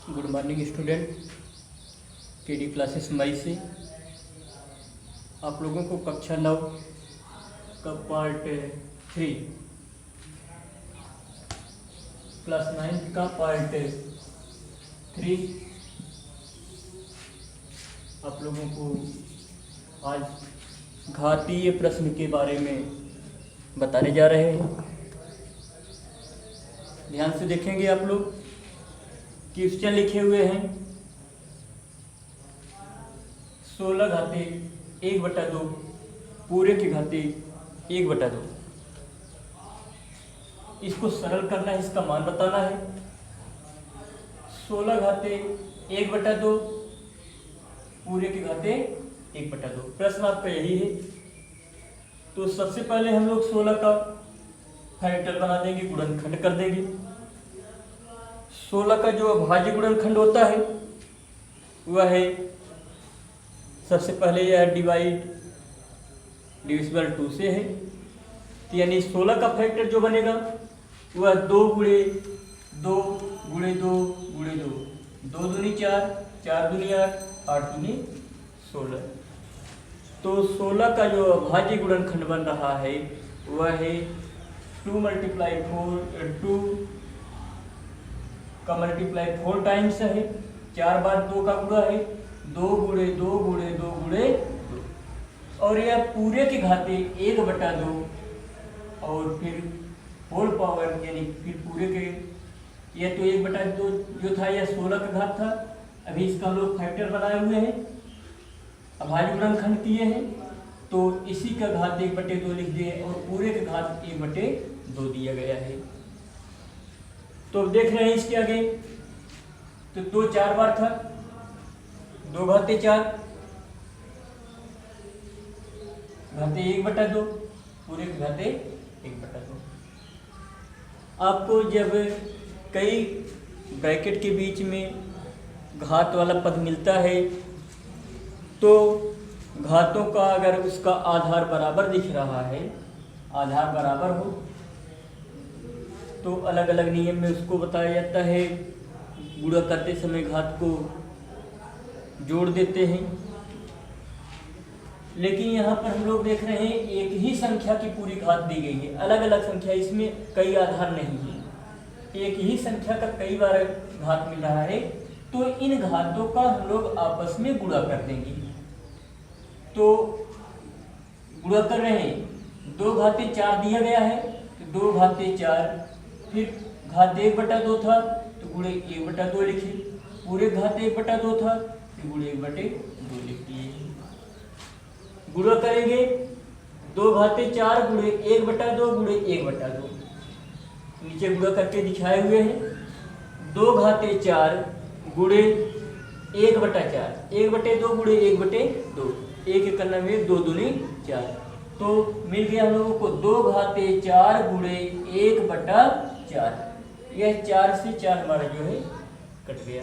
Good morning student, KD classes मई से आप लोगों को कक्षा 9 का पार्ट 3 क्लास 9 का पार्ट 3 आप लोगों को आज घातीय प्रश्न के बारे में बताने जा रहे हैं। ध्यान से देखेंगे आप लोग। क्वेश्चन लिखे हुए हैं 16 घाते 1/2 पूरे के घाते 1/2। इसको सरल करना है, इसका मान बताना है। 16 घाते 1/2 पूरे के घाते 1/2। प्रश्न आपका यही है। तो सबसे पहले हम लोग 16 का फैक्टर बना देंगे, गुणनखंड कर देंगे। 16 का जो अभाज्य गुणनखंड होता है वह है, सबसे पहले यह डिविजिबल 2 से है, तो यानी 16 का फैक्टर जो बनेगा वह 2 गुणे 2 गुणे 2 गुणे 2, 2 दूनी 4, 4 दूनी 8, 8 दूनी 16। तो 16 का जो अभाज्य गुणनखंड बन रहा है वह है 2 का मल्टीप्लाई 4 टाइम्स है, 4 बार 2 का गुणा है, 2 गुणे 2 गुणे 2 गुणे 2, और यह पूरे के घाते 1/2 और फिर होल पावर यानी फिर पूरे के, यह तो 1/2 जो था यह 16 का घात था। अभी इसका हम लोग फैक्टर बनाए हुए हैं, अभाज्य गुणनखंड किए हैं, तो इसी का घात 1/2 लिख दिए और पूरे का घात 1/2 दिया गया है। तो अब देख रहे हैं इसके आगे, तो 2 4 बार था, 2 घाते 4 घाते 1/2 पूरे के घाते 1/2। आपको जब कई ब्रैकेट के बीच में घात वाला पद मिलता है तो घातों का अगर उसका आधार बराबर दिख रहा है, आधार बराबर हो, तो अलग अलग नियम में उसको बताया जाता है। गुणा करते समय घात को जोड़ देते हैं, लेकिन यहाँ पर हम लोग देख रहे हैं एक ही संख्या की पूरी घात दी गई है, अलग अलग संख्या, इसमें कई आधार नहीं है, एक ही संख्या का कई बार घात मिल रहा है। तो इन घातों का हम लोग आपस में गुणा कर देंगे। तो गुणा कर रहे हैं, 2 घाते 4 दिया गया है, तो 2 घाते 4, फिर घात 1/2 था तो गुणे 1/2 लिखे, पूरे घात 1/2 था तो गुणे 1/2 लिख दिए। गुणा करेंगे 2 घाते 4 गुणे 1/2 गुणे 1/2, नीचे गुणा करके दिखाए हुए हैं। 2 घाते 4 गुणे 1/4, 1/2 गुणे 1/2, 1 करना में 2 दूनी 4, तो मिल गया हम लोगों को 2 घाते 4 गुणे 1/4। यह 4 से 4 हमारा जो है कट गया।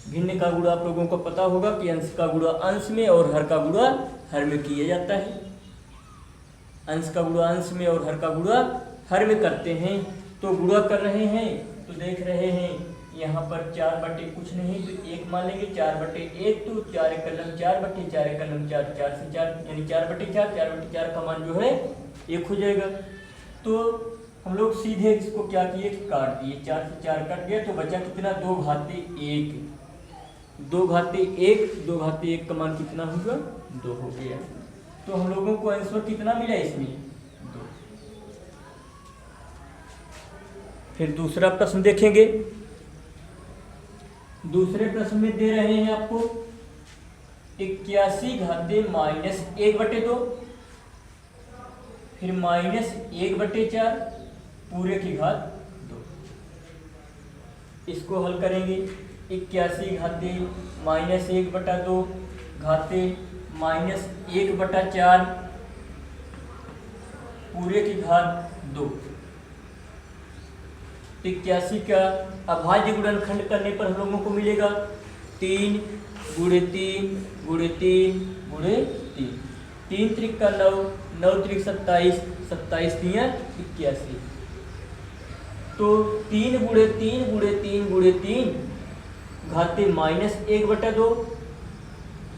भिन्न का गुणा आप लोगों को पता होगा कि अंश का गुणा अंश में और हर का गुणा हर में किया जाता है। अंश का गुणा अंश में और हर का गुणा हर में करते हैं। तो गुणा कर रहे हैं तो देख रहे हैं यहाँ पर 4 बटे कुछ नहीं तो 1 मान लेंगे, 4/1 तो 4 × 4 बटे 4 × 4, 4 से 4 यानी 4/4, 4/4 का मान जो है 1 हो जाएगा। तो हम लोग सीधे इसको क्या किए, काट दिए, 4 से 4 कट गया तो बचा कितना, 2 घाते 1, 2 घाते 1, 2 घाते 1 का मान कितना होगा, 2 हो गया। तो हम लोगों को आंसर कितना मिला इसमें, 2। फिर दूसरा प्रश्न देखेंगे। दूसरे प्रश्न में दे रहे हैं आपको 81 घाते -1/2, फिर -1/4 पूरे की घात 2। इसको हल करेंगे। 81 घाते -1/2 घाते -1/4 पूरे की घात 2। 81 का अभाज्य गुणनखंड करने पर हम लोगों को मिलेगा 3 गुणे 3 गुणे 3 गुणे 3, 3 त्रिक का 9, 9 त्रिक 27, 27 तिया 81। तो 3 गुणे 3 गुणे 3 गुणे 3 घाते -1/2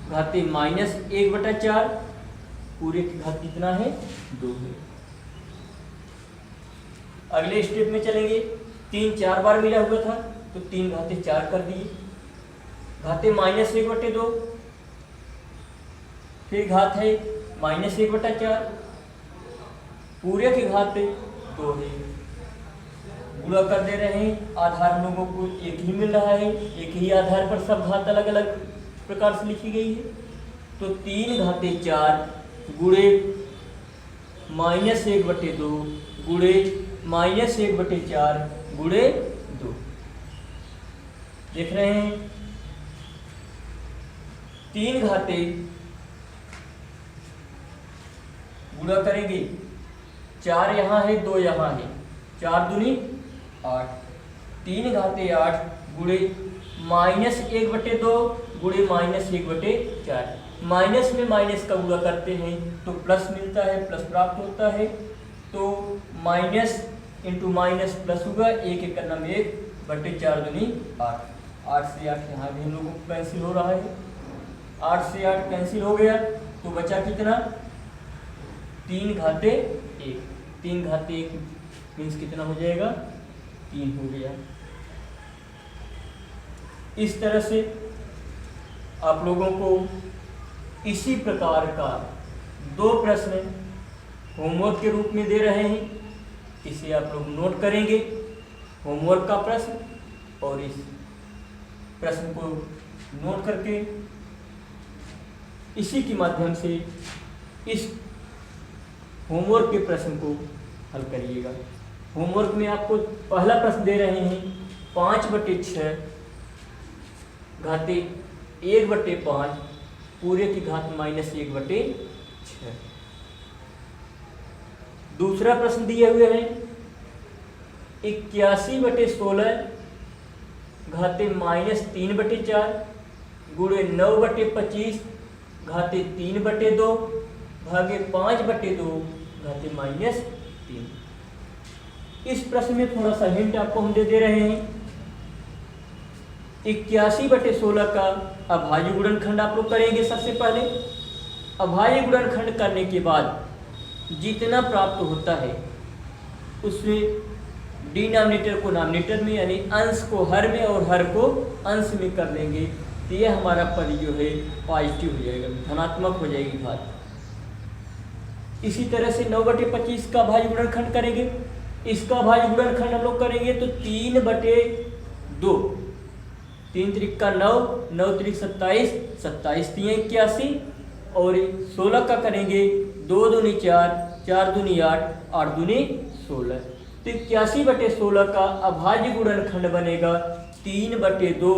घाते -1/4 पूरे की घात कितना है 2 है। अगले स्टेप में चलेंगे, 3 4 बार मिला हुआ था तो 3 घाते 4 कर दिए, घाते -1/2 फिर घात है -1/4 पूरे की घात 2 है। गुणा कर दे रहे हैं, आधार हम लोगों को एक ही मिल रहा है, एक ही आधार पर सब घात अलग अलग प्रकार से लिखी गई है। तो 3 घाते 4 गुणे -1/2 गुणे -1/4 गुणे 2। देख रहे हैं 3 घाते गुणा करेंगे, 4 यहाँ है 2 यहाँ है, 4 दूनी 8, 3 घाते 8 गुणे -1/2 गुणे -1/4। माइनस में माइनस का गुणा करते हैं तो प्लस मिलता है, प्लस प्राप्त होता है। तो माइनस इंटू माइनस प्लस होगा, 1 1 का 1/4 दूनी 8, 8 से 8 यहाँ भी हम लोगों को कैंसिल हो रहा है, 8 से 8 कैंसिल हो गया तो बचा कितना 3 घाते 1, 3 घाते 1 मीन्स कितना हो जाएगा 3 हो गया। इस तरह से आप लोगों को इसी प्रकार का 2 प्रश्न होमवर्क के रूप में दे रहे हैं, इसे आप लोग नोट करेंगे, होमवर्क का प्रश्न, और इस प्रश्न को नोट करके इसी के माध्यम से इस होमवर्क के प्रश्न को हल करिएगा। होमवर्क में आपको पहला प्रश्न दे रहे हैं 5/6 घाते 1/5 पूरे की घात -1/6। दूसरा प्रश्न दिए हुए हैं 81/16 घाते -3/4 गुणे 9/25 घाते 3/2 भागे 5/2 घाते -3। इस प्रश्न में थोड़ा सा हिंट आपको हम दे रहे हैं। 81/16 का अभाज्य गुणनखंड आप लोग करेंगे। सबसे पहले अभाज्य गुणनखंड करने के बाद जितना प्राप्त होता है उसमें डिनोमिनेटर को नॉमिनेटर में यानी अंश को हर में और हर को अंश में कर लेंगे तो यह हमारा पद जो है पॉजिटिव हो जाएगा, धनात्मक हो जाएगी घात। इसी तरह से 9/25 का अभाज्य गुणनखंड करेंगे। इसका अभाज्य गुणनखंड हम लोग करेंगे तो 3/2, 3 त्रिक का 9, 9 त्रिक 27, 27 3 81 और 16 का करेंगे 2 दूनी 4, 4 दूनी 8, 8 दूनी 16। तो 81/16 का अभाज्य गुणनखंड बनेगा 3/2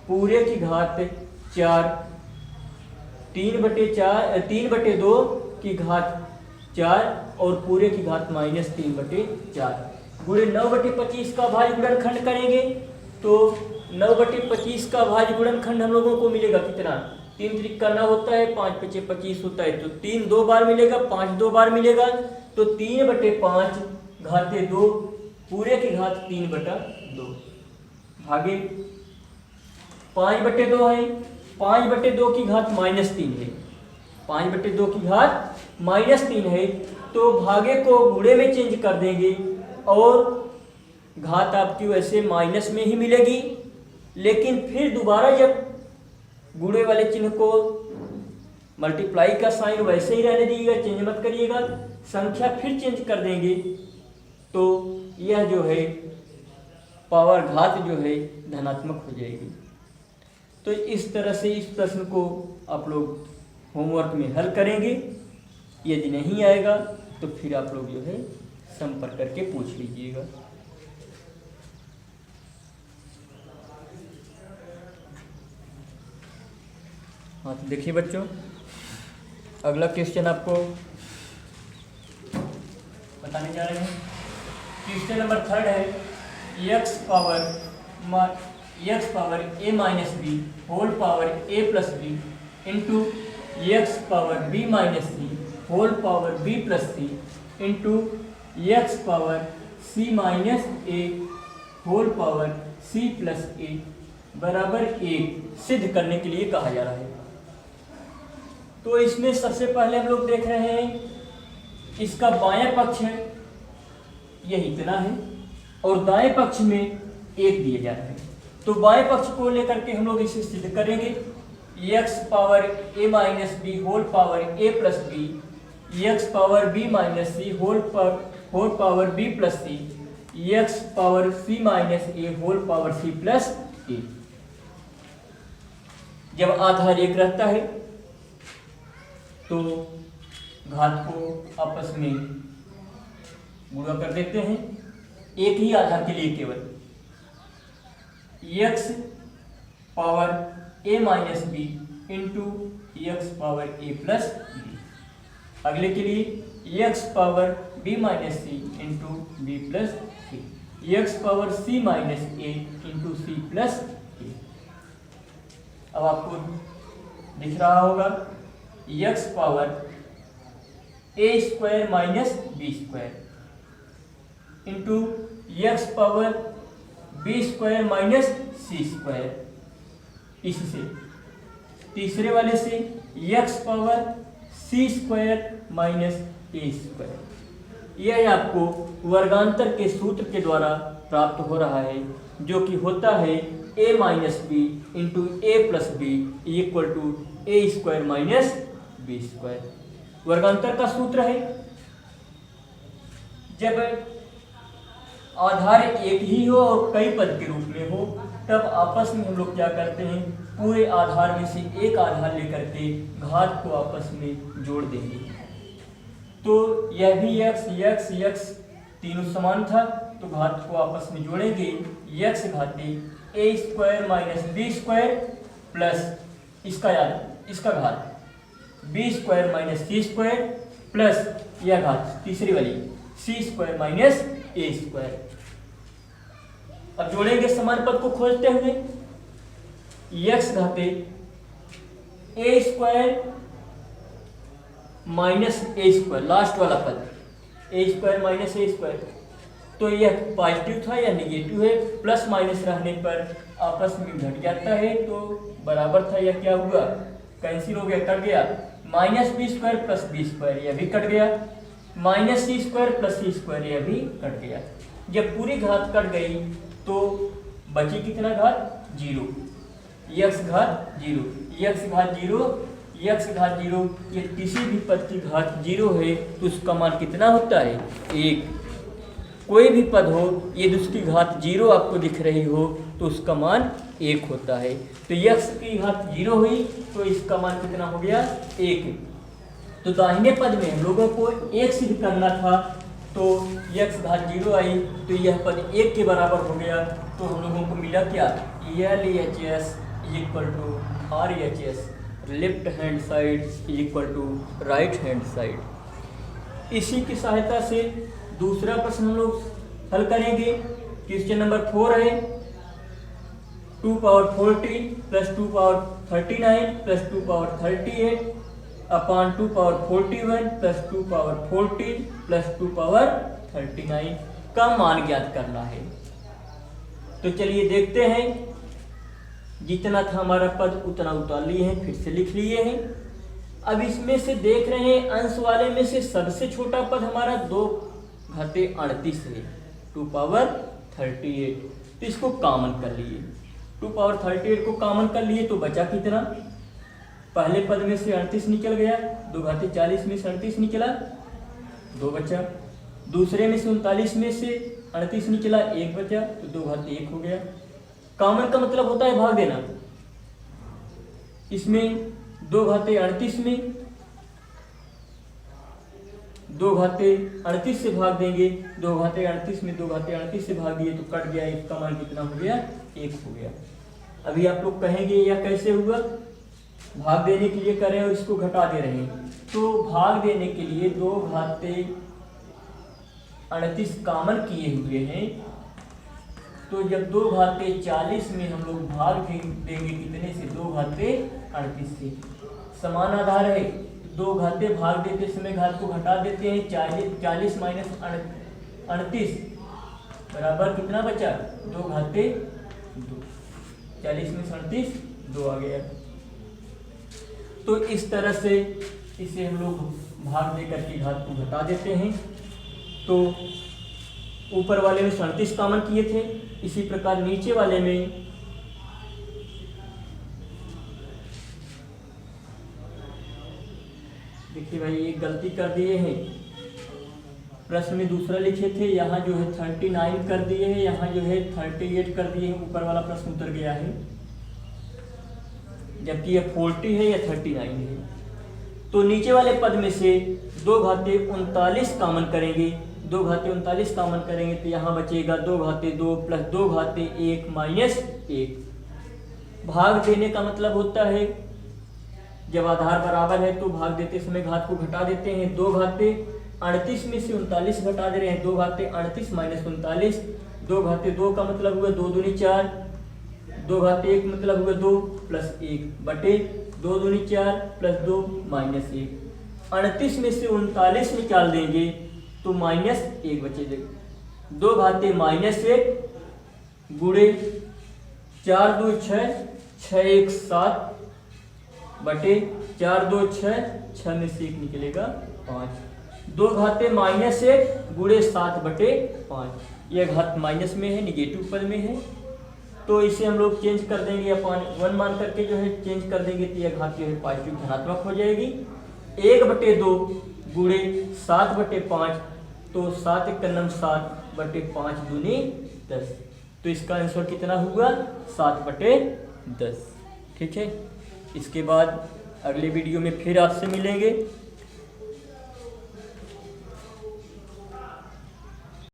पूरे की घात 4, 3/2 की घात 4 और पूरे की घात -3/4 गुणे 9/25 का अभाज्य गुणनखंड करेंगे तो 9/25 का अभाज्य गुणनखंड हम लोगों को मिलेगा कितना, 3 त्रिक का 9 होता है, 5 × 5 = 25 होता है, तो 3 2 बार मिलेगा, 5 2 बार मिलेगा, तो 3/5 घाते 2 पूरे की घात 3/2 भागे 5/2 है, 5/2 की घात -3 है, 5/2 की घात -3 है, तो भागे को गुणे में चेंज कर देंगे और घात आपकी वैसे माइनस में ही मिलेगी, लेकिन फिर दोबारा जब गुणे वाले चिन्ह को मल्टीप्लाई का साइन वैसे ही रहने दीजिएगा, चेंज मत करिएगा, संख्या फिर चेंज कर देंगे तो यह जो है पावर घात जो है धनात्मक हो जाएगी। तो इस तरह से इस प्रश्न को आप लोग होमवर्क में हल करेंगे। यदि नहीं आएगा तो फिर आप लोग जो है संपर्क करके पूछ लीजिएगा। हाँ तो देखिए बच्चों, अगला क्वेश्चन आपको बताने जा रहे हैं। क्वेश्चन नंबर 3 है x power a minus B whole power a plus B into X power b minus C whole power b plus C into X power c minus a whole power c plus a बराबर 1 सिद्ध करने के लिए कहा जा रहा है। तो इसमें सबसे पहले हम लोग देख रहे हैं इसका बायां पक्ष है यह इतना है और दाएं पक्ष में 1 दिया जा रहा है। तो बाएं पक्ष को लेकर के हम लोग इसे सिद्ध करेंगे। x power a minus B whole power a plus B, x power b minus C whole power b plus C, x power c minus a whole power c plus a। जब आधार 1 रहता है तो घात को आपस में गुणा कर देते हैं एक ही आधार के लिए केवल। x power a minus B into X power a plus B. अगले के लिए x power b minus C into B plus C, X power c minus a into C plus a। अब आपको दिख रहा होगा x power a square minus B square into X power B square minus C square. इससे तीसरे वाले से X power C square minus A square. यह आपको वर्गांतर के सूत्र के द्वारा प्राप्त हो रहा है जो कि होता है a minus B into a plus b equal to a square minus B square. वर्गांतर का सूत्र है जब आधार एक ही हो और कई पद के रूप में हो तब आपस में हम लोग क्या करते हैं पूरे आधार में से एक आधार लेकर के घात को आपस में जोड़ देंगे। तो यह भी x तीनों समान था तो घात को आपस में जोड़ेंगे x घाते a square minus B square plus इसका घात B square minus C square plus यह घात तीसरी वाली C square minus A square. अब जोड़ेंगे समान पद को खोजते हुए x घाते a square minus A square, last वाला पद a square minus A square. तो यह पॉजिटिव था या निगेटिव है, प्लस माइनस रहने पर आपस में घट जाता है तो बराबर था। यह क्या हुआ कैंसिल हो गया, कट गया। Minus B square plus B square यह भी कट गया, minus C square plus C square यह भी कट गया। जब पूरी घात कट गई तो बची कितना घात 0, x घात 0, x घात 0, x घात 0। ये किसी भी पद की घात 0 है तो उसका मान कितना होता है 1। कोई भी पद हो यदि उसकी घात 0 आपको दिख रही हो तो उसका मान 1 होता है। तो x की घात 0 हुई तो इसका मान कितना हो गया 1। तो दाहिने पद में हम लोगों को 1 सिद्ध करना था तो x घात 0 आई तो यह पद 1 के बराबर हो गया। तो हम लोगों को मिला क्या LHS equal to RHS, left hand side equal to right hand side. इसी की सहायता से दूसरा प्रश्न हम लोग हल करेंगे। क्वेश्चन नंबर 4 है 2 power 40 plus 2 power 39 plus 2 power 38 upon 2 power 41 plus 2 power 40 plus 2 power 39 का मान ज्ञात करना है। तो चलिए देखते हैं। जितना था हमारा पद उतना उतार लिए हैं, फिर से लिख लिए हैं। अब इसमें से देख रहे हैं अंश वाले में से सबसे छोटा पद हमारा 2 घाते 38 है 2 पावर 38। तो इसको कॉमन कर लिए, 2 पावर 38 को कॉमन कर लिए तो बचा कितना, पहले पद में से 38 निकल गया, 2 घाते 40 में से 38 निकला 2 बचा, दूसरे में से 39 में से 38 निकला 1 बचा तो 2 घाते 1 हो गया। कॉमन का मतलब होता है भाग देना। इसमें 2 घाते 38 में 2 घाते 38 से भाग देंगे, 2 घाते 38 में 2 घाते 38 से भाग दिए तो कट गया, इसका मान कितना हो गया 1 हो गया। अभी आप लोग कहेंगे यह कैसे हुआ, भाग देने के लिए करें और इसको घटा दे रहे हैं। तो भाग देने के लिए 2 घाते 38 कॉमन किए हुए हैं तो जब 2 घाते 40 में हम लोग भाग देंगे कितने से 2 घाते 38 से, समान आधार है 2 घाते भाग देते समय घात को घटा देते हैं, 40 माइनस 38 बराबर कितना बचा 2 घाते 2। 40 में 37 2 आ गया। तो इस तरह से इसे हम लोग भाग दे करके घात को घटा देते हैं। तो ऊपर वाले में 37 कॉमन किए थे, इसी प्रकार नीचे वाले में देखिए भाई एक गलती कर दिए हैं, प्रश्न में दूसरा लिखे थे, यहाँ जो है 39 कर दिए हैं, यहाँ जो है 38 कर दिए हैं, ऊपर वाला प्रश्न उतर गया है, जबकि यह 40 है या 39 है। तो नीचे वाले पद में से 2 घाते 39 कॉमन करेंगे, 2 घाते 39 कॉमन करेंगे तो यहाँ बचेगा 2 घाते 2 प्लस 2 घाते 1 माइनस 1। भाग देने का मतलब होता है जब आधार बराबर है तो भाग देते समय घात को घटा देते हैं। 2 घाते 38 में से 39 घटा दे रहे हैं, 2 घाते 38 माइनस 39, 2 घाते 2 का मतलब हुआ 2 दूनी 4, 2 घाते 1 मतलब हुआ 2 प्लस 1 बटे 2 दूनी 4 प्लस 2 माइनस 1। 38 में से 39 निकाल देंगे तो माइनस 1 बचेगा। 2 घाते माइनस 1 गुणे 4 2 6 6 1 7 बटे 4 2 6 6 में से 1 निकलेगा 5। 2 घाते माइनस 1 गुणे 7 बटे 5, यह घात माइनस में है, निगेटिव पद में है, तो इसे हम लोग चेंज कर देंगे, अपन 1 मान करके जो है चेंज कर देंगे तो यह घात जो है पॉजिटिव धनात्मक हो जाएगी। 1 बटे 2 गुणे 7 बटे 5, तो 7 1 का 7 बटे 5 दूनी 10, तो इसका आंसर कितना हुआ 7 बटे 10। ठीक है, इसके बाद अगले वीडियो में फिर आपसे मिलेंगे।